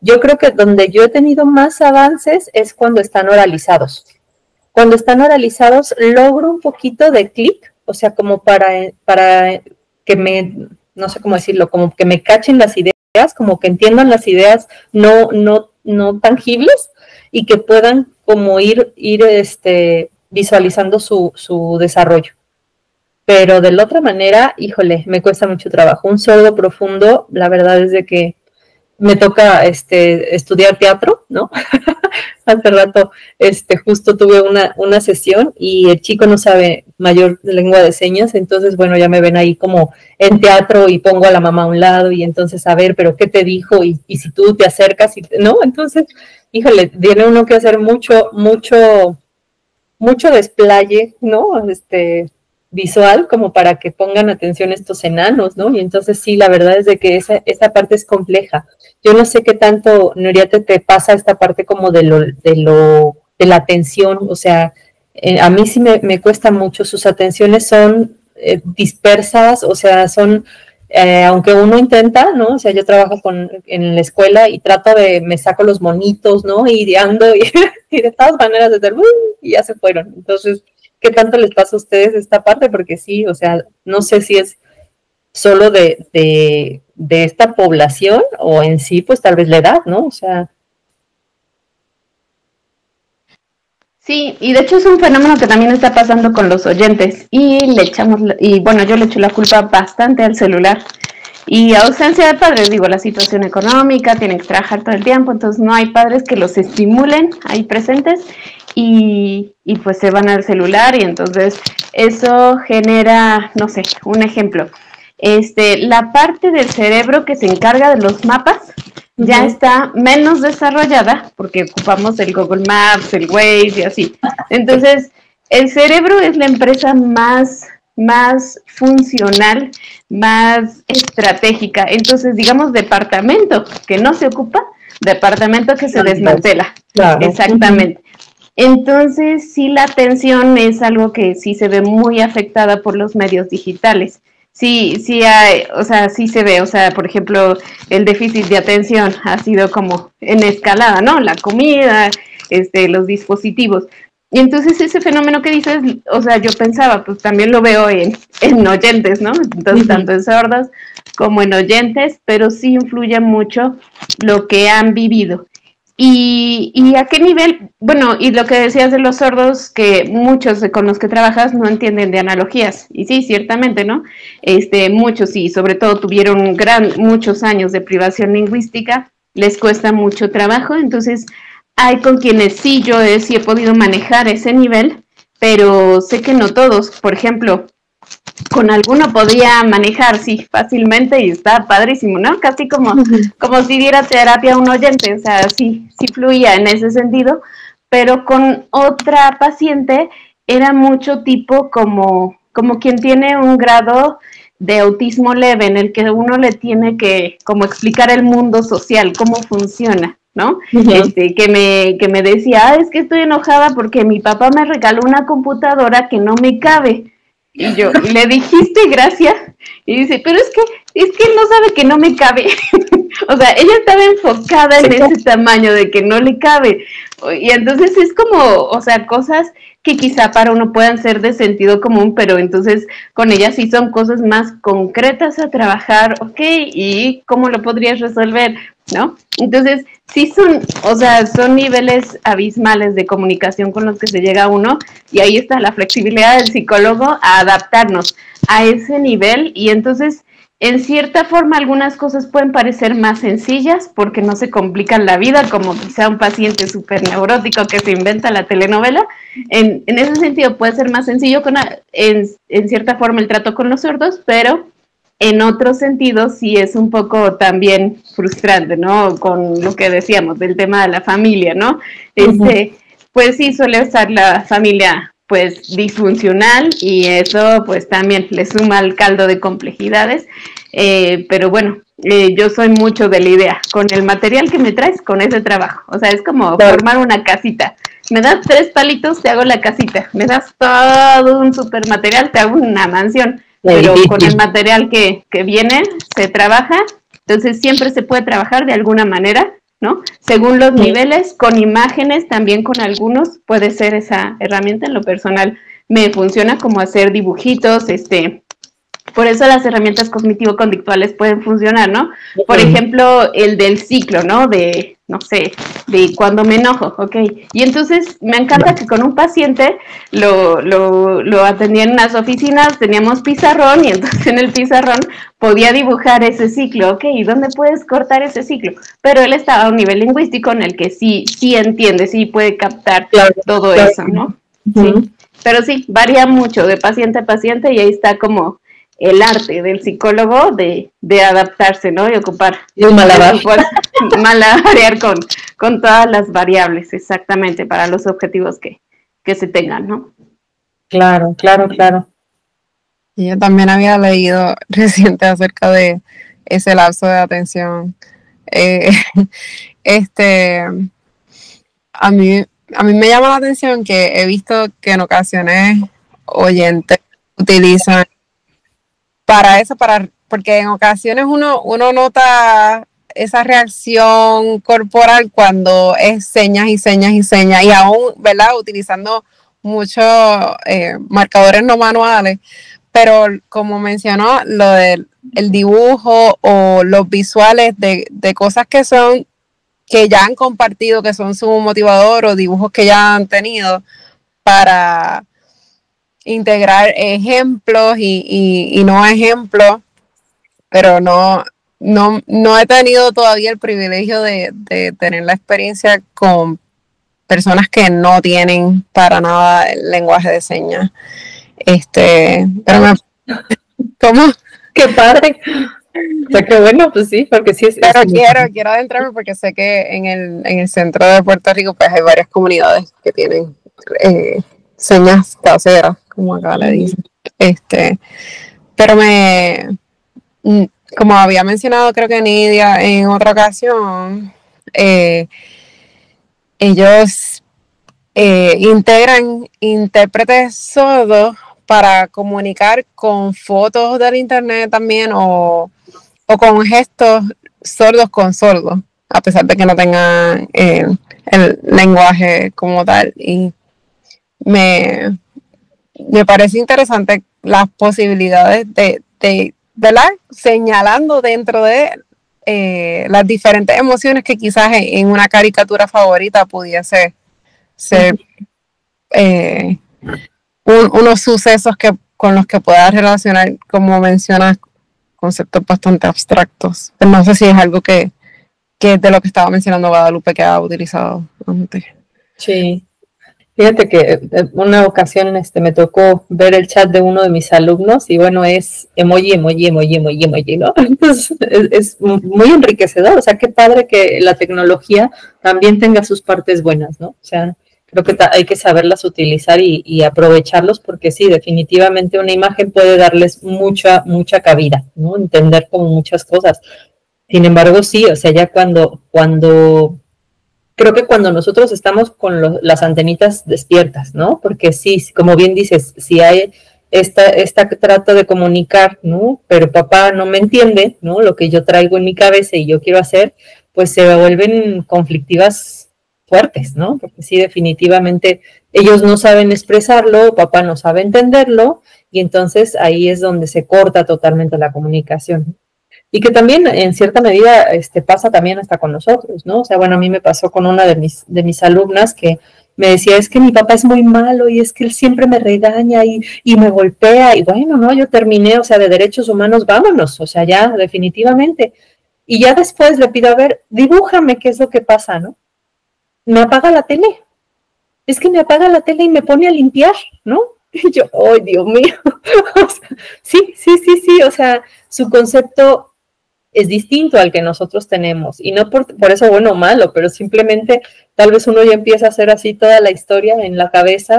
Yo creo que donde yo he tenido más avances es cuando están oralizados. Cuando están oralizados logro un poquito de clic, o sea, como para que me, no sé cómo decirlo, como que me cachen las ideas, como que entiendan las ideas no tangibles y que puedan como ir visualizando su desarrollo. Pero de la otra manera, híjole, me cuesta mucho trabajo. Un sordo profundo, la verdad es de que me toca estudiar teatro, ¿no? Hace rato justo tuve una sesión y el chico no sabe mayor lengua de señas, entonces bueno, ya me ven ahí como en teatro y pongo a la mamá a un lado y entonces a ver, pero ¿qué te dijo? Y si tú te acercas, ¿no? Entonces, híjole, tiene uno que hacer mucho desplaye, ¿no? Visual como para que pongan atención estos enanos, ¿no? Y entonces sí, la verdad es de que esa parte es compleja. Yo no sé qué tanto, Nuriate, te pasa esta parte como de la atención, o sea, a mí sí me cuesta mucho, sus atenciones son dispersas, o sea, son, aunque uno intenta, ¿no? O sea, yo trabajo en la escuela y me saco los monitos, ¿no? Y ando y de todas maneras de hacer, y ya se fueron. Entonces, ¿qué tanto les pasa a ustedes esta parte? Porque sí, o sea, no sé si es solo de esta población o en sí, pues tal vez la edad, ¿no? O sea. Sí, y de hecho es un fenómeno que también está pasando con los oyentes y bueno, yo le echo la culpa bastante al celular. Y ausencia de padres, digo, la situación económica, tienen que trabajar todo el tiempo, entonces no hay padres que los estimulen ahí presentes y pues se van al celular y entonces eso genera, no sé, un ejemplo. La parte del cerebro que se encarga de los mapas ya está menos desarrollada porque ocupamos el Google Maps, el Waze y así. Entonces, el cerebro es la empresa más funcional, más estratégica. Entonces, digamos, departamento que no se ocupa, departamento que se desmantela. Claro. Exactamente. Entonces, sí, la atención es algo que sí se ve muy afectada por los medios digitales. Sí hay, o sea, sí se ve, o sea, por ejemplo, el déficit de atención ha sido como en escalada, ¿no? La comida, los dispositivos. Y entonces ese fenómeno que dices, o sea, yo pensaba, pues también lo veo en oyentes, ¿no? Entonces, tanto en sordos como en oyentes, pero sí influye mucho lo que han vivido. ¿Y a qué nivel? Bueno, y lo que decías de los sordos, que muchos con los que trabajas no entienden de analogías. Y sí, ciertamente, ¿no? Muchos sí, sobre todo tuvieron muchos años de privación lingüística, les cuesta mucho trabajo. Entonces, hay con quienes sí he podido manejar ese nivel, pero sé que no todos. Por ejemplo, con alguno podía manejar, sí, fácilmente y está padrísimo, ¿no? Casi como si diera terapia a un oyente, o sea, sí fluía en ese sentido, pero con otra paciente era mucho tipo como quien tiene un grado de autismo leve en el que uno le tiene que como explicar el mundo social, cómo funciona, ¿no? Que me decía, es que estoy enojada porque mi papá me regaló una computadora que no me cabe. Y yo, ¿y le dijiste gracias? Y dice, pero es que él no sabe que no me cabe. O sea, ella estaba enfocada en ese tamaño de que no le cabe. Y entonces es como, o sea, cosas que quizá para uno puedan ser de sentido común, pero entonces con ella sí son cosas más concretas a trabajar, ok, ¿y cómo lo podrías resolver? ¿No? Entonces, sí o sea, son niveles abismales de comunicación con los que se llega uno y ahí está la flexibilidad del psicólogo a adaptarnos a ese nivel y entonces en cierta forma algunas cosas pueden parecer más sencillas porque no se complican la vida, como quizá un paciente súper neurótico que se inventa la telenovela. En ese sentido puede ser más sencillo en cierta forma el trato con los sordos, pero en otro sentido sí es un poco también frustrante, ¿no? Con lo que decíamos del tema de la familia, ¿no? Pues sí suele estar la familia pues disfuncional y eso pues también le suma al caldo de complejidades, pero bueno, yo soy mucho de la idea, con el material que me traes, con ese trabajo, o sea, es como formar una casita, me das 3 palitos, te hago la casita, me das todo un super material, te hago una mansión, pero con el material que viene, se trabaja, entonces siempre se puede trabajar de alguna manera, ¿no? Según los niveles, con imágenes, también con algunos, puede ser esa herramienta. En lo personal me funciona como hacer dibujitos, por eso las herramientas cognitivo-conductuales pueden funcionar, ¿no? Por ejemplo, el del ciclo, ¿no? De, no sé, de cuando me enojo, ¿ok? Y entonces me encanta que con un paciente lo atendía en las oficinas, teníamos pizarrón y entonces en el pizarrón podía dibujar ese ciclo, ¿ok? ¿Y dónde puedes cortar ese ciclo? Pero él estaba a un nivel lingüístico en el que sí entiende, sí puede captar todo eso, ¿no? Sí. Pero sí, varía mucho de paciente a paciente y ahí está como el arte del psicólogo de adaptarse, ¿no? Y ocupar malabarear con todas las variables, exactamente, para los objetivos que se tengan, ¿no? Claro. Yo también había leído reciente acerca de ese lapso de atención. A mí me llama la atención que he visto que en ocasiones oyentes utilizan para eso, porque en ocasiones uno nota esa reacción corporal cuando es señas y señas y señas, y aún, ¿verdad?, utilizando muchos marcadores no manuales, pero como mencionó, lo del el dibujo o los visuales de cosas que ya han compartido, que son su motivador, o dibujos que ya han tenido, para integrar ejemplos y no ejemplos, pero no he tenido todavía el privilegio de tener la experiencia con personas que no tienen para nada el lenguaje de señas. Pero ¿cómo? ¡Qué padre! O sea, qué bueno, pues sí, porque sí es... Pero quiero adentrarme porque sé que en el centro de Puerto Rico pues hay varias comunidades que tienen señas caseras, como acá le dicen. Pero como había mencionado, creo que Nidia en otra ocasión, ellos integran intérpretes sordos para comunicar con fotos del internet también, o con gestos sordos con sordos, a pesar de que no tengan el lenguaje como tal. Y me parece interesante las posibilidades de ¿verdad?, señalando dentro de las diferentes emociones que quizás en una caricatura favorita pudiese ser unos sucesos con los que puedas relacionar, como mencionas, conceptos bastante abstractos. Pero no sé si es algo que es de lo que estaba mencionando Guadalupe, que ha utilizado antes. Sí. Fíjate que una ocasión me tocó ver el chat de uno de mis alumnos y bueno, es emoji, ¿no? Entonces es muy enriquecedor, o sea, qué padre que la tecnología también tenga sus partes buenas, ¿no? O sea, creo que hay que saberlas utilizar y aprovecharlos porque sí, definitivamente una imagen puede darles mucha cabida, ¿no? Entender como muchas cosas. Sin embargo, sí, o sea, ya cuando creo que cuando nosotros estamos con las antenitas despiertas, ¿no? Porque sí, como bien dices, si hay esta trata de comunicar, ¿no? Pero papá no me entiende, ¿no? Lo que yo traigo en mi cabeza y yo quiero hacer, pues se vuelven conflictivas fuertes, ¿no? Porque sí, definitivamente ellos no saben expresarlo, papá no sabe entenderlo, y entonces ahí es donde se corta totalmente la comunicación. Y que también en cierta medida pasa también hasta con nosotros, ¿no? O sea, bueno, a mí me pasó con una de mis alumnas que me decía, es que mi papá es muy malo y es que él siempre me regaña y me golpea. Y bueno, no, yo terminé, o sea, de derechos humanos, vámonos, o sea, ya definitivamente. Y ya después le pido, a ver, dibújame qué es lo que pasa, ¿no? Me apaga la tele. Es que me apaga la tele y me pone a limpiar, ¿no? Y yo, ¡ay, Dios mío! O sea, sí, o sea, su concepto es distinto al que nosotros tenemos, y no por eso bueno o malo, pero simplemente tal vez uno ya empieza a hacer así toda la historia en la cabeza